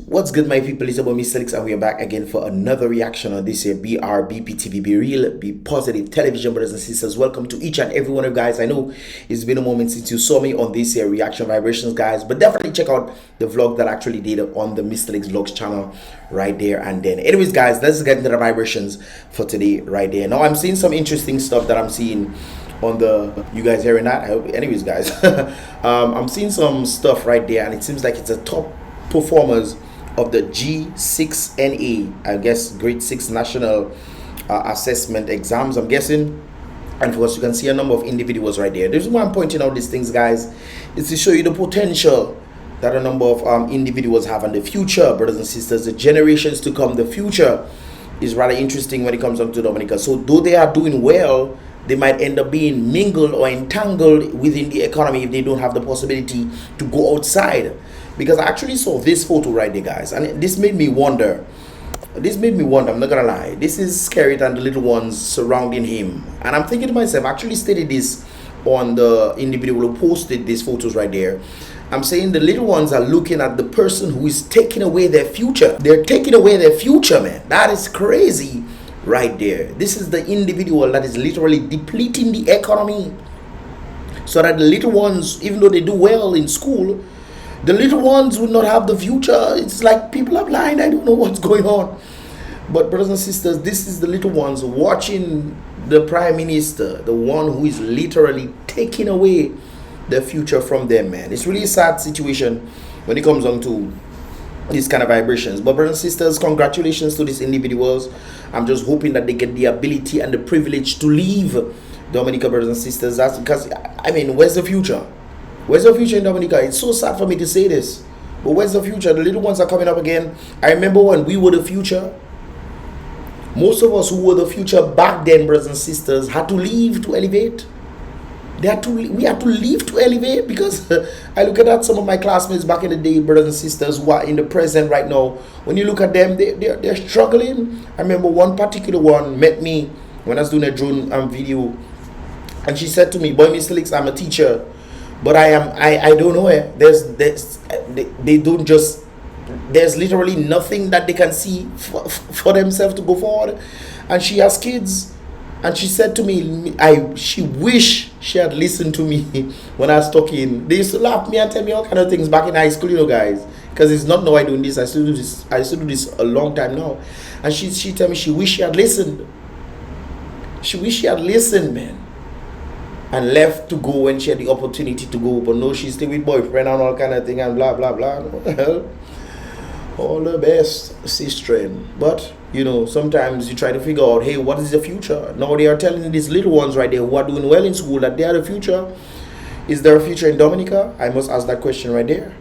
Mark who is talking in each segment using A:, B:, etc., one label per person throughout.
A: What's good, my people? It's about Mr. Alex, and we are back again for another reaction on this here BrBpTV. Be real, be positive television, brothers and sisters. Welcome to each and every one of you guys. I know it's been a moment since you saw me on this here reaction vibrations, guys, but definitely check out the vlog that I actually did on the Mr. Alex Vlogs channel right there. And then, anyways, guys, let's get into the vibrations for today right there. Now, I'm seeing some interesting stuff that I'm seeing on the, you guys hearing that? I hope, anyways, guys, I'm seeing some stuff right there, and it seems like it's a top performers of the G6NA, I guess grade 6 national assessment exams, I'm guessing. And of course you can see a number of individuals right there. The reason why I'm pointing out these things, guys, is to show you the potential that a number of individuals have in the future, brothers and sisters, the generations to come. The future is rather interesting when it comes down to Dominica. So though they are doing well, they might end up being mingled or entangled within the economy if they don't have the possibility to go outside. Because I actually saw this photo right there, guys, and this made me wonder. I'm not gonna lie. This is scary than the little ones surrounding him. And I'm thinking to myself, I actually stated this on the individual who posted these photos right there. I'm saying the little ones are looking at the person who is taking away their future. They're taking away their future, man. That is crazy right there. This is the individual that is literally depleting the economy, so that the little ones, even though they do well in school, the little ones would not have the future. It's like people are blind. I don't know what's going on. But brothers and sisters, this is the little ones watching the prime minister, the one who is literally taking away the future from them, man. It's really a sad situation when it comes on to these kind of vibrations. But brothers and sisters, congratulations to these individuals. I'm just hoping that they get the ability and the privilege to leave Dominica, brothers and sisters. That's because, I mean, where's the future? Where's the future in Dominica? It's so sad for me to say this, but where's the future? The little ones are coming up again. I remember when we were the future. Most of us who were the future back then, brothers and sisters, had to leave to elevate. We had to leave to elevate, because I look at that, some of my classmates back in the day, brothers and sisters, who are in the present right now. When you look at them, they're struggling. I remember one particular one met me when I was doing a drone video, and she said to me, "Boy, Mr. Alex, I'm a teacher, but I don't know it. They don't just, there's literally nothing that they can see for themselves to go forward." And she has kids, and she said to me, she wish she had listened to me when I was talking. They used to laugh at me and tell me all kind of things back in high school, you know, guys, because it's not now I doing this. I still do this a long time now. And she tell me she wish she had listened. She wish she had listened, man, and left to go when she had the opportunity to go. But no, she's still with boyfriend and all kind of thing and blah blah blah. Well, all the best, sister. But you know, sometimes you try to figure out, hey, what is the future? Now they are telling these little ones right there who are doing well in school that they are the future. Is there a future in Dominica? I must ask that question right there.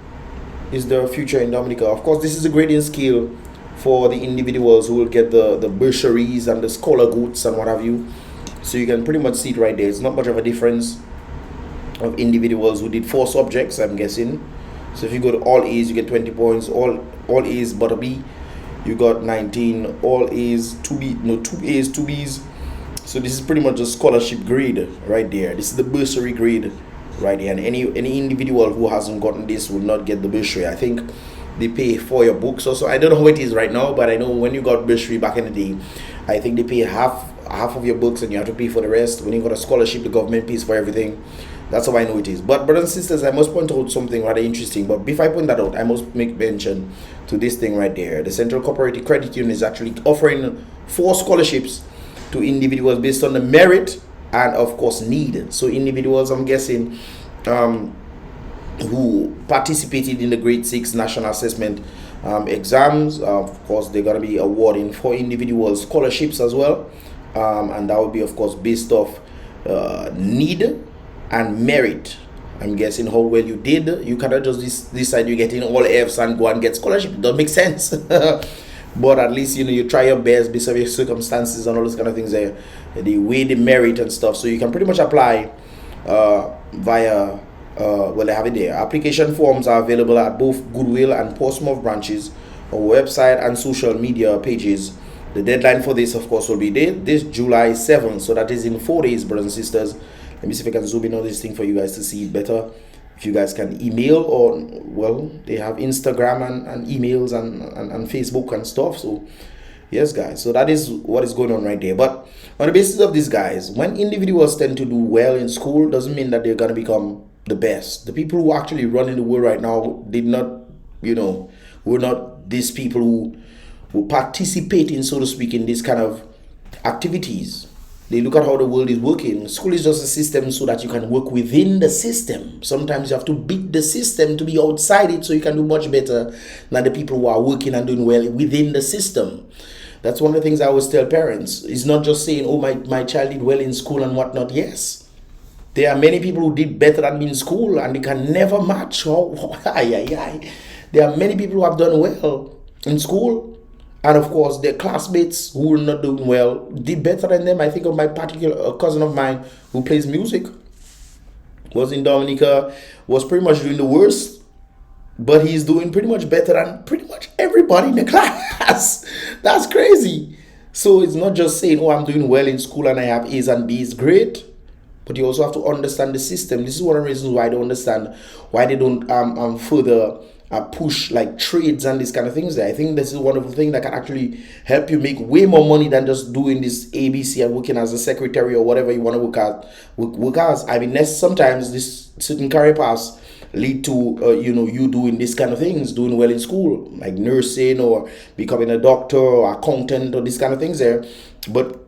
A: Is there a future in Dominica? Of course, this is a grading scale for the individuals who will get the bursaries and the scholar goods and what have you. So you can pretty much see it right there. It's not much of a difference of individuals who did 4 subjects, I'm guessing. So if you go to all A's, you get 20 points. All A's but a B, you got 19. All A's, 2B, no, 2 A's, 2 B's. So this is pretty much a scholarship grade right there. This is the bursary grade right here. And any individual who hasn't gotten this will not get the bursary. I think they pay for your books also. I don't know how it is right now, but I know when you got bursary back in the day, I think they pay half of your books and you have to pay for the rest. When you got a scholarship, the government pays for everything. That's how I know it is. But brothers and sisters, I must point out something rather interesting. But before I point that out, I must make mention to this thing right there. The Central Cooperative Credit Union is actually offering 4 scholarships to individuals based on the merit and of course need. So individuals, I'm guessing, who participated in the grade 6 national assessment exams, of course they're going to be awarding 4 individuals scholarships as well. And that would be of course based off need and merit. I'm guessing how well you did. You cannot just decide you're getting all F's and go and get scholarship. It doesn't make sense. But at least, you know, you try your best based on your circumstances and all those kind of things there. The way the merit and stuff. So you can pretty much apply via well, they have it there. Application forms are available at both Goodwill and Portsmouth branches, our website and social media pages. The deadline for this, of course, will be this July 7th. So that is in 4 days, brothers and sisters. Let me see if I can zoom in on this thing for you guys to see it better. If you guys can email, or well, they have Instagram and emails and Facebook and stuff. So yes, guys, so that is what is going on right there. But on the basis of these guys, when individuals tend to do well in school, doesn't mean that they're going to become the best. The people who actually run in the world right now did not, we're not these people who participate in, so to speak, in this kind of activities. They look at how the world is working. School is just a system so that you can work within the system. Sometimes you have to beat the system to be outside it so you can do much better than the people who are working and doing well within the system. That's one of the things I always tell parents. It's not just saying, oh, my child did well in school and whatnot. Yes, there are many people who did better than me in school and they can never match. There are many people who have done well in school. And of course, their classmates who were not doing well did better than them. I think of my particular cousin of mine who plays music, was in Dominica, was pretty much doing the worst, but he's doing pretty much better than pretty much everybody in the class. That's crazy. So it's not just saying, oh, I'm doing well in school and I have A's and B's. Great. But you also have to understand the system. This is one of the reasons why I don't understand why they don't further push like trades and these kind of things there. I think this is one of the things that can actually help you make way more money than just doing this ABC and working as a secretary or whatever you want to work as. I mean, sometimes this certain career paths lead to you doing this kind of things, doing well in school, like nursing or becoming a doctor or accountant or these kind of things there. But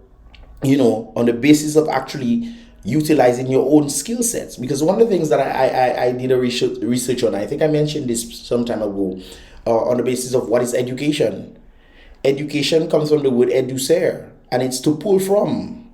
A: on the basis of actually utilizing your own skill sets, because one of the things that I did a research on, I think I mentioned this some time ago, on the basis of what is education. Education comes from the word educere, and it's to pull from.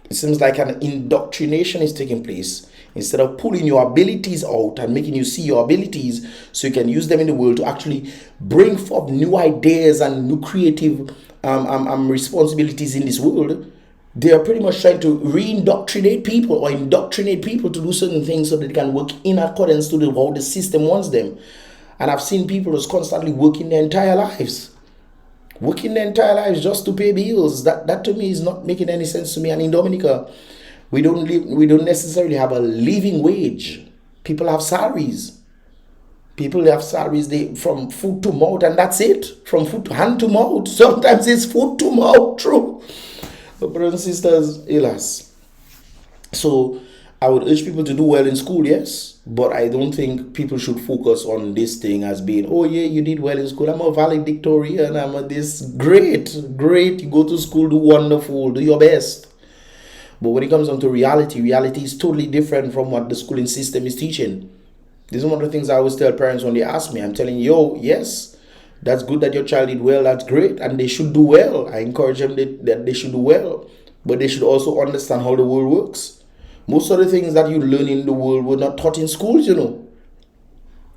A: It seems like an indoctrination is taking place. Instead of pulling your abilities out and making you see your abilities so you can use them in the world to actually bring forth new ideas and new creative responsibilities in this world, they are pretty much trying to re-indoctrinate people or indoctrinate people to do certain things so that they can work in accordance to how the system wants them. And I've seen people who's constantly working their entire lives just to pay bills. That to me is not making any sense to me. And in Dominica, we don't necessarily have a living wage. People have salaries. They from foot to mouth, and that's it. From foot to hand to mouth. Sometimes it's foot to mouth, true. But brothers and sisters, alas. So I would urge people to do well in school, yes, but I don't think people should focus on this thing as being, oh yeah, you did well in school, I'm a valedictorian, I'm a this, great, you go to school, do wonderful, do your best. But when it comes down to reality is totally different from what the schooling system is teaching. This is one of the things I always tell parents when they ask me. I'm telling you, yes, that's good that your child did well, that's great, and they should do well. I encourage them that they should do well, but they should also understand how the world works. Most of the things that you learn in the world were not taught in schools,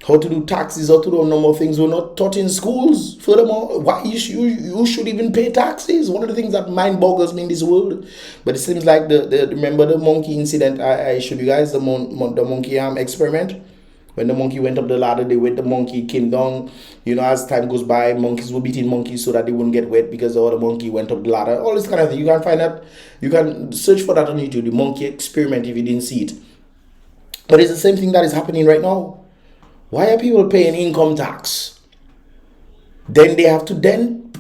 A: How to do taxes, how to do a number of things were not taught in schools. Furthermore, why you should even pay taxes? One of the things that mind boggles me in this world. But it seems like remember the monkey incident I showed you guys, the monkey arm experiment? When the monkey went up the ladder, the monkey came down. As time goes by, monkeys were beating monkeys so that they wouldn't get wet because the other monkey went up the ladder. All this kind of thing. You can find that. You can search for that on YouTube, the monkey experiment, if you didn't see it. But it's the same thing that is happening right now. Why are people paying income tax? Then they have to,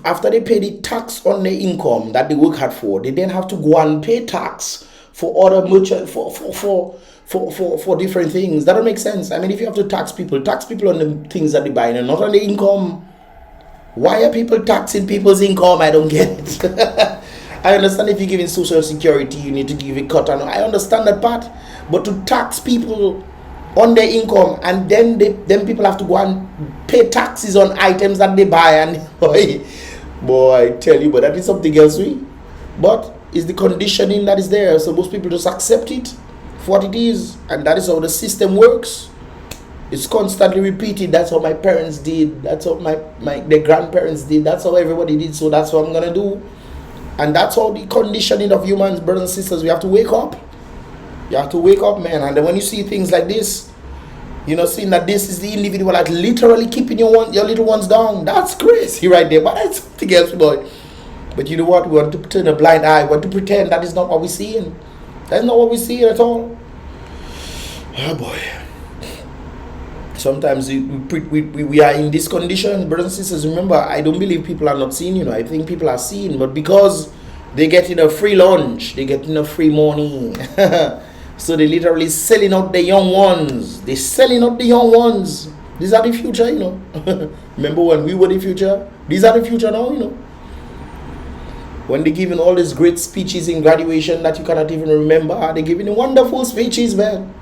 A: after they pay the tax on their income that they work hard for, they then have to go and pay tax for other merchant for different things. That don't make sense. I mean, if you have to tax people on the things that they buy and not on the income. Why are people taxing people's income? I don't get it. I understand if you're giving social security, you need to give a cut. I understand that part. But to tax people on their income and then people have to go and pay taxes on items that they buy, and boy, I tell you, but that is something else. But it's the conditioning that is there. So most people just accept it for what it is, and that is how the system works. It's constantly repeated. That's how my parents did, that's how their grandparents did, that's how everybody did, so that's what I'm gonna do. And that's how the conditioning of humans, brothers and sisters. We have to wake up. You have to wake up, man. And then when you see things like this, seeing that this is the individual that's literally keeping your little ones down, that's crazy right there. But that's something else, boy. But you know what? We want to turn a blind eye. We want to pretend that is not what we're seeing. That's not what we're seeing at all. Oh boy. Sometimes we are in this condition, brothers and sisters. Remember, I don't believe people are not seen, I think people are seen, but because they get in a free lunch, they get in a free morning. So they literally selling out the young ones. They're selling out the young ones. These are the future, Remember when we were the future? These are the future now, When they're giving all these great speeches in graduation that you cannot even remember, they're giving wonderful speeches, man.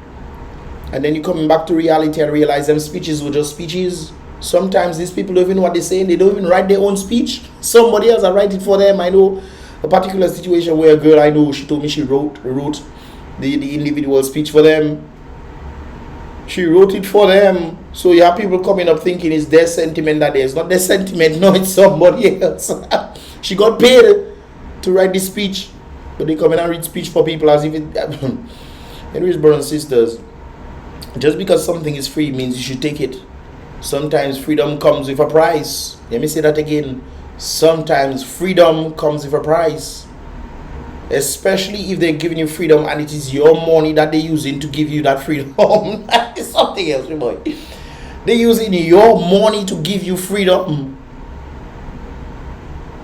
A: And then you're coming back to reality and realize them speeches were just speeches. Sometimes these people don't even know what they're saying. They don't even write their own speech. Somebody else will write it for them. I know a particular situation where a girl I know, she told me she wrote the individual speech for them. She wrote it for them. So you have people coming up thinking it's their sentiment that it's not their sentiment. No, it's somebody else. She got paid to write this speech. But they come in and read speech for people as if it... Anyways, brothers and sisters, just because something is free means you should take it. Sometimes freedom comes with a price. Let me say that again. Sometimes freedom comes with a price. Especially if they're giving you freedom and it is your money that they're using to give you that freedom. That is something else, boy. They're using your money to give you freedom.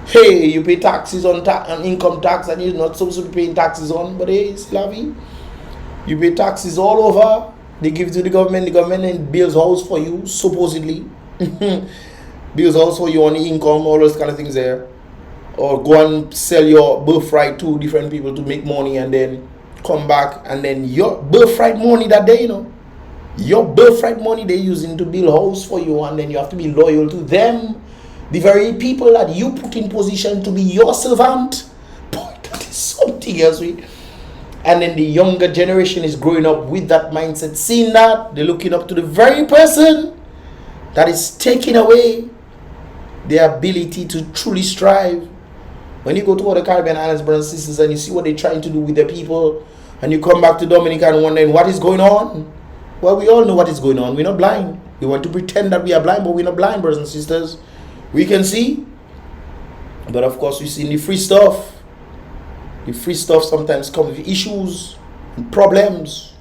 A: Hey, you pay taxes on income tax and you're not supposed to be paying taxes on, but hey, it's lovely. You pay taxes all over. They give it to the government and builds house for you, supposedly. Builds house for you on income, all those kind of things there. Or go and sell your birthright to different people to make money and then come back and then your birthright money that day, your birthright money they're using to build house for you, and then you have to be loyal to them. The very people that you put in position to be your servant. Boy, that is something else. And then the younger generation is growing up with that mindset, seeing that they're looking up to the very person that is taking away their ability to truly strive. When you go to other Caribbean islands, brothers and sisters, and you see what they're trying to do with their people, and you come back to Dominica and wondering what is going on. Well, we all know what is going on. We're not blind. We want to pretend that we are blind, but we're not blind, brothers and sisters. We can see. But of course, we see the free stuff. The free stuff sometimes comes with issues and problems.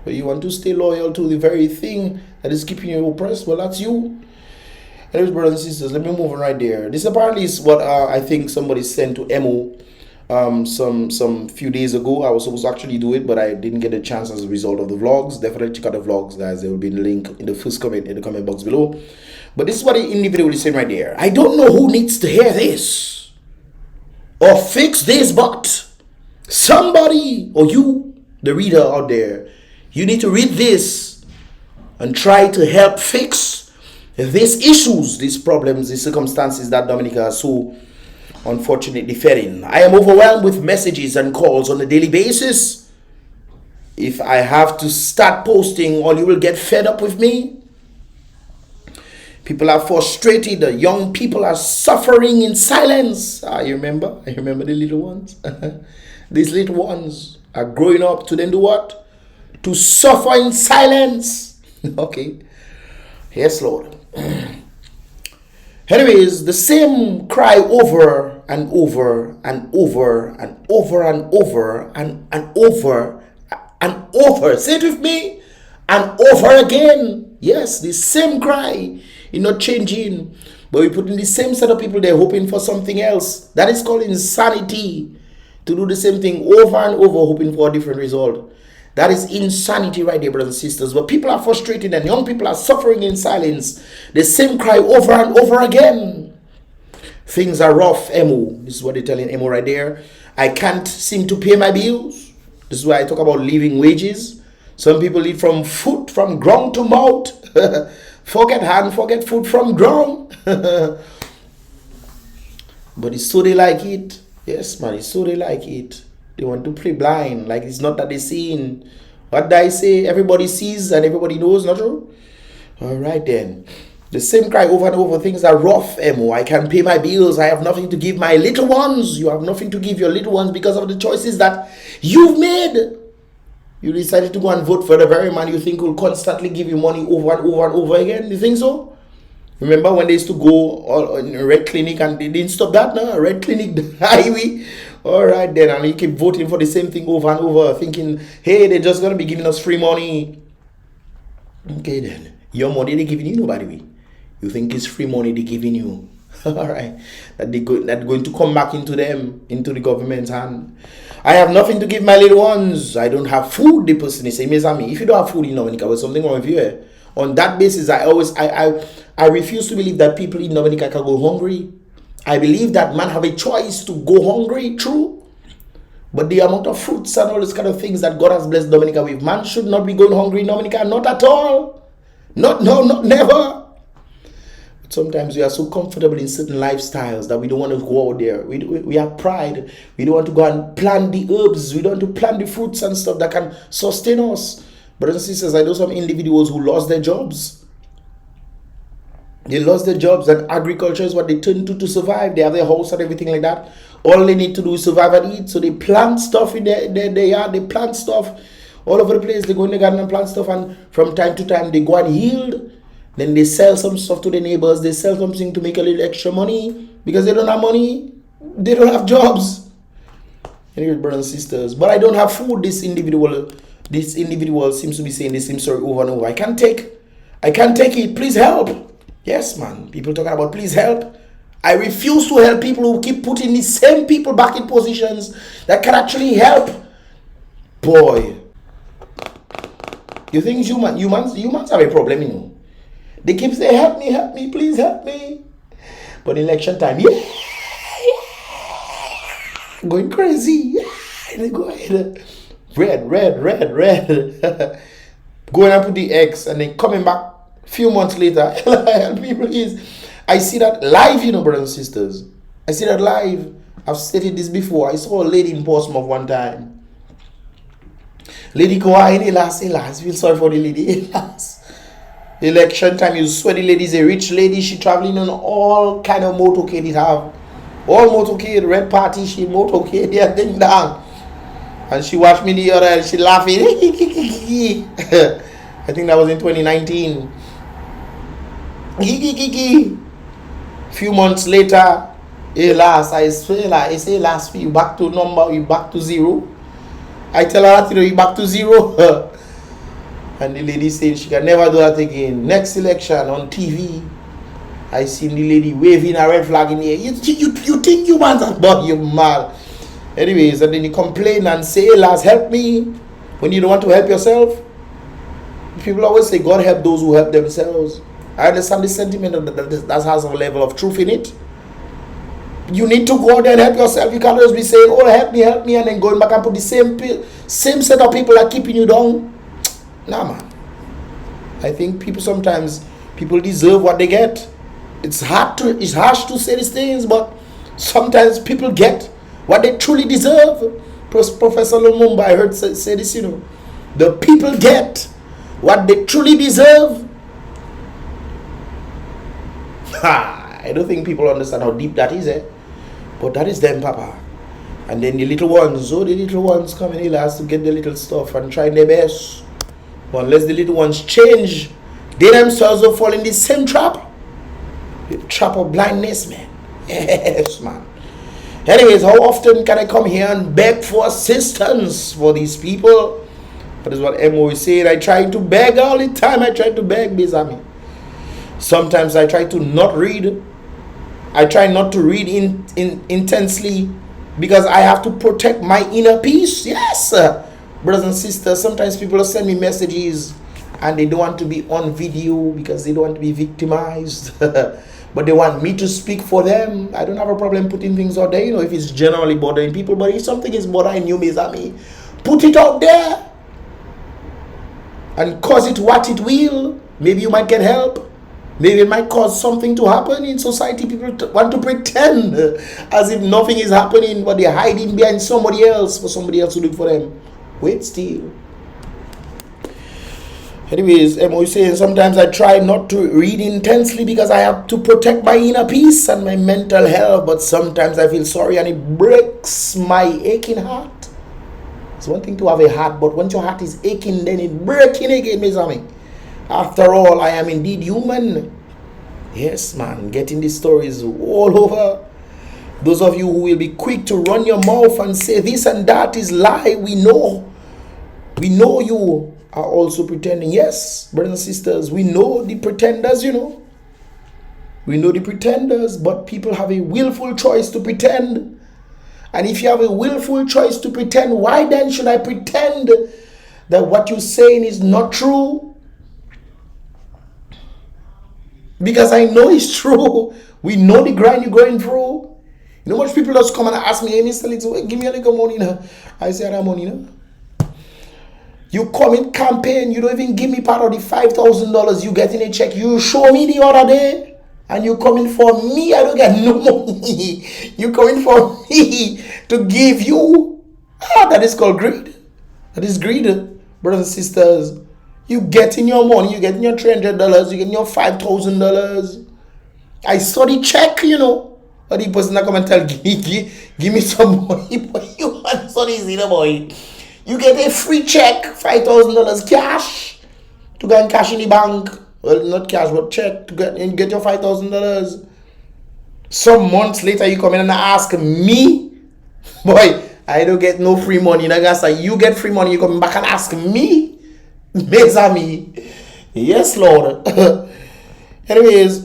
A: But you want to stay loyal to the very thing that is keeping you oppressed. Well, that's you. Anyways, brothers and sisters, let me move on right there. This apparently is what I think somebody sent to Emo some few days ago. I was supposed to actually do it, but I didn't get a chance as a result of the vlogs. Definitely check out the vlogs, guys. There will be a link in the first comment in the comment box below. But this is what the individual is saying right there. I don't know who needs to hear this or fix this, but somebody, or you, the reader out there, you need to read this and try to help fix these issues, these problems, these circumstances that Dominica is so unfortunately facing. I am overwhelmed with messages and calls on a daily basis. If I have to start posting, or you will get fed up with me. People are frustrated. Young people are suffering in silence. You remember? I remember the little ones. These little ones are growing up to then do what? To suffer in silence. Okay. Yes, Lord. Anyways, the same cry over and over and over and over and over and over and over. Say it with me. And over again. Yes, the same cry. You're not changing. But we put in the same set of people there hoping for something else. That is called insanity. To do the same thing over and over hoping for a different result. That is insanity right there, brothers and sisters. But people are frustrated and young people are suffering in silence. The same cry over and over again. Things are rough, Emo. This is what they're telling Emo right there. I can't seem to pay my bills. This is why I talk about living wages. Some people live from foot, from ground to mouth. Forget hand, forget food from ground. But it's so they like it. Yes, man, it's so they like it. They want to play blind, like it's not that they're seeing. What did I say? Everybody sees and everybody knows, not true? Alright then. The same cry over and over. Things are rough, Emo. I can't pay my bills. I have nothing to give my little ones. You have nothing to give your little ones because of the choices that you've made. You decided to go and vote for the very man you think will constantly give you money over and over and over again. You think so? Remember when they used to go in a red clinic and they didn't stop that? No, red clinic highway. Alright then, and you keep voting for the same thing over and over, thinking, hey, they're just going to be giving us free money. Okay then. Your money they giving you, no, by the way. You think it's free money they giving you. Alright. That going to come back into them, into the government's hand. I have nothing to give my little ones. I don't have food, the person is saying, if you don't have food in Dominica, there's something wrong with you. Eh? On that basis, I refuse to believe that people in Dominica can go hungry. I believe that man have a choice to go hungry, true. But the amount of fruits and all these kind of things that God has blessed Dominica with, man should not be going hungry in Dominica, not at all. Not never. But sometimes we are so comfortable in certain lifestyles that we don't want to go out there. We have pride. We don't want to go and plant the herbs. We don't want to plant the fruits and stuff that can sustain us. Brothers and sisters, I know some individuals who lost their jobs. They lost their jobs, and agriculture is what they turn to survive. They have their house and everything like that. All they need to do is survive and eat. So they plant stuff in their yard. They plant stuff all over the place. They go in the garden and plant stuff, and from time to time they go and yield. Then they sell some stuff to the neighbors. They sell something to make a little extra money because they don't have money. They don't have jobs. Anyway, brothers and sisters, but I don't have food. This individual seems to be saying the same story over and over. I can't take it. Please help. Yes, man. People talking about please help. I refuse to help people who keep putting the same people back in positions that can actually help. Boy, you think humans have a problem, you know? They keep saying, help me, please help me. But election time, going crazy. They go ahead. Red. Going up with the X and then coming back a few months later. Help me, please. I see that live, you know, brothers and sisters. I see that live. I've stated this before. I saw a lady in Portsmouth one time. Lady go out, I feel sorry for the lady. Election time, you swear the lady is a rich lady. She traveling on all kind of motorcade it have. All motorcade, red party, she motorcade, yeah, thing down. And she watched me the other and she laughing. I think that was in 2019. Few months later, I say last you back to number, you back to zero. I tell her that you back to zero. And the lady saying she can never do that again. Next election on TV, I seen the lady waving a red flag in the air. You think you want that, but you mad. Anyways, and then you complain and say, "Last, help me," when you don't want to help yourself. People always say, "God help those who help themselves." I understand the sentiment that has a level of truth in it. You need to go out there and help yourself. You can't just be saying, "Oh, help me," and then going back and put the same set of people that keeping you down. Nah, man. I think sometimes people deserve what they get. It's harsh to say these things, but sometimes people get what they truly deserve. Professor Lumumba, I heard say this, you know. The people get what they truly deserve. I don't think people understand how deep that is, eh? But that is them, Papa. And then the little ones come in here to get the little stuff and try their best. But unless the little ones change, they themselves will fall in the same trap. The trap of blindness, man. Yes, man. Anyways, how often can I come here and beg for assistance for these people? That is what Mo is saying. I try to beg all the time. I try to beg, Bizami. Sometimes I try to not read. I try not to read intensely because I have to protect my inner peace. Yes, brothers and sisters. Sometimes people send me messages and they don't want to be on video because they don't want to be victimized. But they want me to speak for them. I don't have a problem putting things out there, you know, if it's generally bothering people. But if something is bothering you, Mizami, put it out there and cause it what it will. Maybe you might get help. Maybe it might cause something to happen in society. People want to pretend as if nothing is happening, but they're hiding behind somebody else for somebody else to do it for them. Wait still. Anyways, Mo is saying sometimes I try not to read intensely because I have to protect my inner peace and my mental health. But sometimes I feel sorry and it breaks my aching heart. It's one thing to have a heart, but once your heart is aching, then it's breaking again, Mizami. After all, I am indeed human. Yes, man, getting these stories all over. Those of you who will be quick to run your mouth and say this and that is lie, we know you are also pretending. Yes, brothers and sisters, we know the pretenders, you know. We know the pretenders, but people have a willful choice to pretend. And if you have a willful choice to pretend, why then should I pretend that what you're saying is not true? Because I know it's true. We know the grind you're going through. You know, much people just come and ask me, hey, Mr. Little, give me a little money now. I say, I have money now. You come in campaign, you don't even give me part of the $5,000 you get in a check. You show me the other day. And you coming for me, I don't get no money. You coming for me to give you. That is called greed. That is greed, brothers and sisters. You getting your money, you getting your $300, you getting your $5,000. I saw the check, you know. Or the person that come and tell, give me some money, but you want so easy, boy. You get a free check, $5,000 cash to go and cash in the bank. Well, not cash, but check to get your $5,000. Some months later, you come in and ask me, boy, I don't get no free money. And I guess you get free money, you come back and ask me, me. Yes, Lord. Anyways,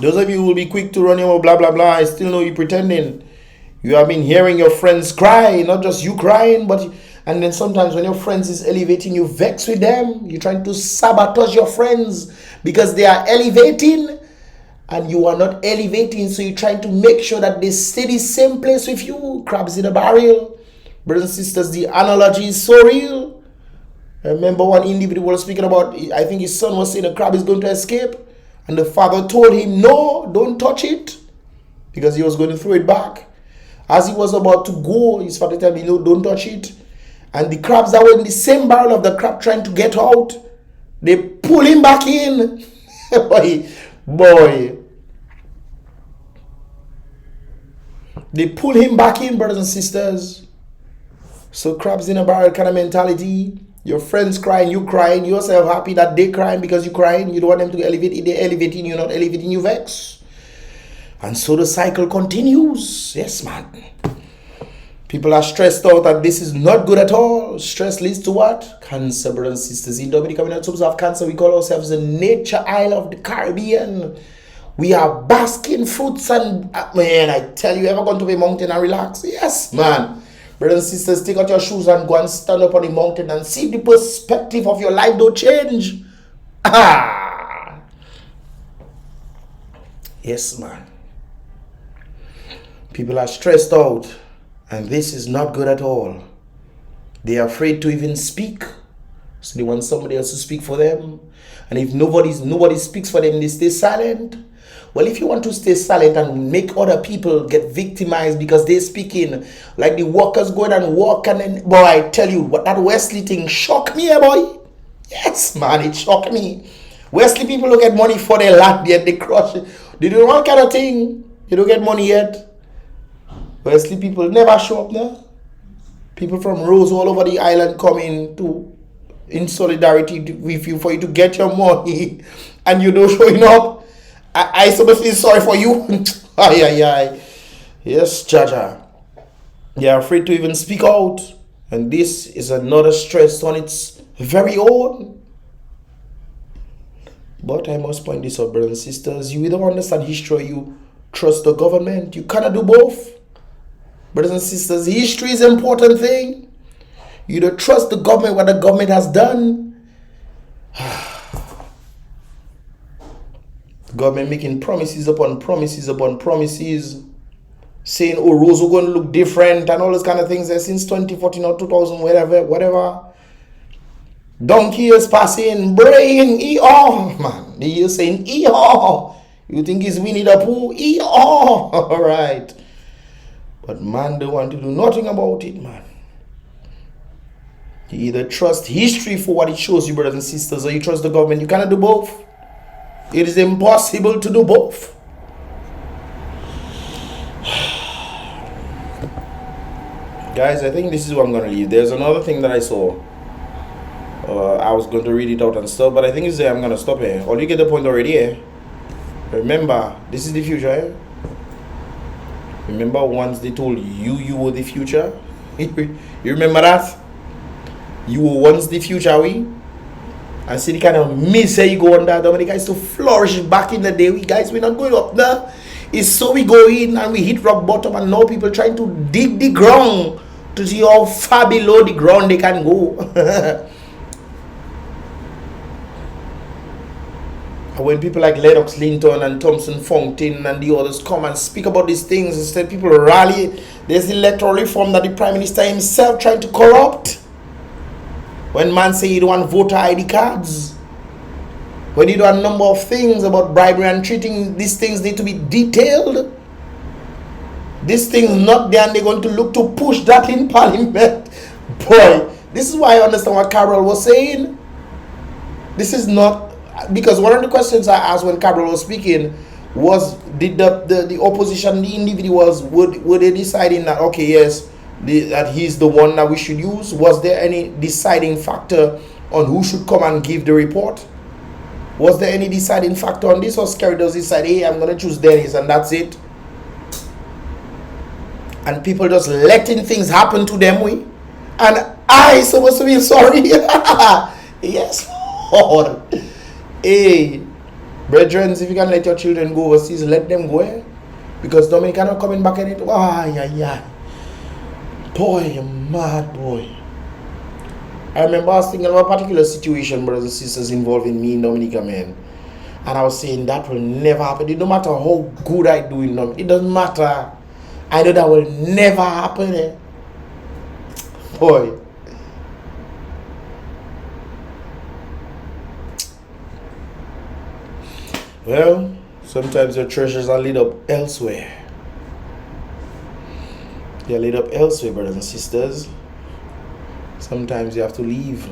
A: those of you who will be quick to run your blah blah blah, I still know you pretending. You have been hearing your friends cry, not just you crying, but. And then sometimes when your friends is elevating, you vex with them. You're trying to sabotage your friends because they are elevating and you are not elevating. So you're trying to make sure that they stay the same place with you. Crabs in a barrel. Brothers and sisters, the analogy is so real. I remember one individual was speaking about, I think his son was saying a crab is going to escape. And the father told him, no, don't touch it. Because he was going to throw it back. As he was about to go, his father told him, no, don't touch it. And the crabs that were in the same barrel of the crab trying to get out, they pull him back in. boy. They pull him back in, brothers and sisters. So crabs in a barrel kind of mentality. Your friends crying, you crying, you yourself happy that they crying because you crying. You don't want them to elevate. If they're elevating, you're not elevating, you vex. And so the cycle continues. Yes, man. People are stressed out that this is not good at all. Stress leads to what? Cancer, brothers and sisters. In Dominican, in terms of cancer, we call ourselves the nature isle of the Caribbean. We are basking fruits and, man, I tell you, ever gone to a mountain and relax? Yes, man. Brothers and sisters, take out your shoes and go and stand up on the mountain and see if the perspective of your life don't change. Yes, man. People are stressed out. And this is not good at all. They are afraid to even speak. So they want somebody else to speak for them. And if nobody speaks for them, they stay silent. Well, if you want to stay silent and make other people get victimized because they're speaking, like the workers going and work, and then, boy, I tell you, what that Wesley thing shocked me, boy. Yes, man, it shocked me. Wesley people don't get money for their land yet. They crush it. They do all kind of thing. They don't get money yet. Wesley people never show up now. People from rows all over the island coming to in solidarity with you for you to get your money, and you don't showing up. I suppose feel sorry for you. Yes, Jaja. They are afraid to even speak out, and this is another stress on its very own. But I must point this out, brothers and sisters. You don't understand history. You trust the government. You cannot do both. Brothers and sisters, history is an important thing. You don't trust the government, what the government has done. The government making promises upon promises upon promises, saying, oh, roads are going to look different and all those kind of things since 2014 or 2000, whatever. Donkey years passing, brain, man. The years saying, You think it's Winnie the Pooh? All right. But man don't want to do nothing about it, man. You either trust history for what it shows you, brothers and sisters, or you trust the government. You cannot do both. It is impossible to do both. Guys, I think this is what I'm going to leave. There's another thing that I saw. I was going to read it out and stuff, but I think it's there. I'm going to stop here. Or you get the point already, eh? Remember, this is the future, eh? Remember once they told you were the future? You remember that? You were once the future, we. And see the kind of miss you go on that. Dominica is to flourish back in the day. We guys, we're not going up there. It's so we go in and we hit rock bottom, and now people trying to dig the ground to see how far below the ground they can go. And when people like Lennox Linton and Thompson Fountain and the others come and speak about these things, instead people rally, there's the electoral reform that the Prime Minister himself trying to corrupt. When man say you don't want voter ID cards, when you do a number of things about bribery and cheating, these things need to be detailed. These things not there, and they're going to look to push that in Parliament. Boy, this is why I understand what Carol was saying. This is not, because one of the questions I asked when Carol was speaking was, did the opposition, the individuals, were they deciding that, okay, yes, that he's the one that we should use? Was there any deciding factor on who should come and give the report? Was there any deciding factor on this? Or Scary does decide, hey, I'm going to choose Dennis and that's it? And people just letting things happen to them, we. And I supposed to be sorry. Yes, Lord. Hey, brethren, if you can let your children go overseas, let them go. Because Dominica not coming back in it. Yeah. Boy, you mad boy. I remember I was thinking of a particular situation, brothers and sisters, involving me in Dominica, man. And I was saying that will never happen. It don't matter how good I do in Dominica. It doesn't matter. I know that will never happen. Boy. Well, sometimes your treasures are laid up elsewhere. They're laid up elsewhere, brothers and sisters. Sometimes you have to leave,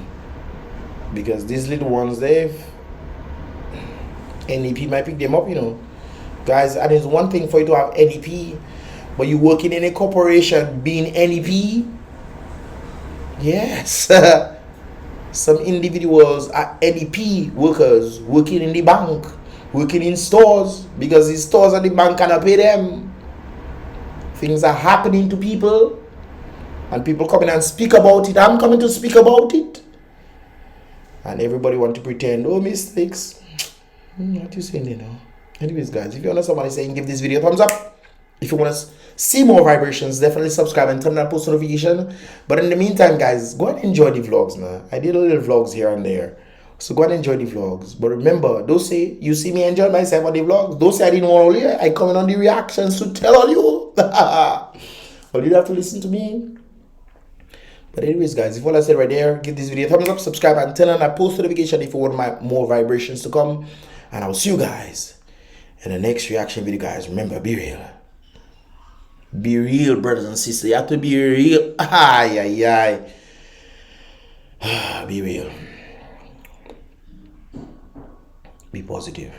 A: because these little ones, NEP might pick them up, you know. Guys, and it's one thing for you to have NEP, but you working in a corporation being NEP. Yes. Some individuals are NEP workers working in the bank, working in stores, because the stores and the bank cannot pay them. Things are happening to people, and people come in and speak about it. I'm coming to speak about it, and everybody want to pretend, oh, mistakes. What you saying, you know? Anyways, guys, if you want somebody saying, give this video a thumbs up. If you want to see more vibrations, definitely subscribe and turn on post notification. But in the meantime, guys, go and enjoy the vlogs now. I did a little vlogs here and there, so go and enjoy the vlogs. But remember, don't say you see me enjoy myself on the vlogs. Don't say I didn't want to hear. I come in on the reactions to tell all you. Well, you have to listen to me. But anyways, guys, if all I said right there, give this video a thumbs up, subscribe, and turn on that post notification if you want more vibrations to come. And I'll see you guys in the next reaction video, guys. Remember, be real. Be real, brothers and sisters. You have to be real. Be real. Be positive.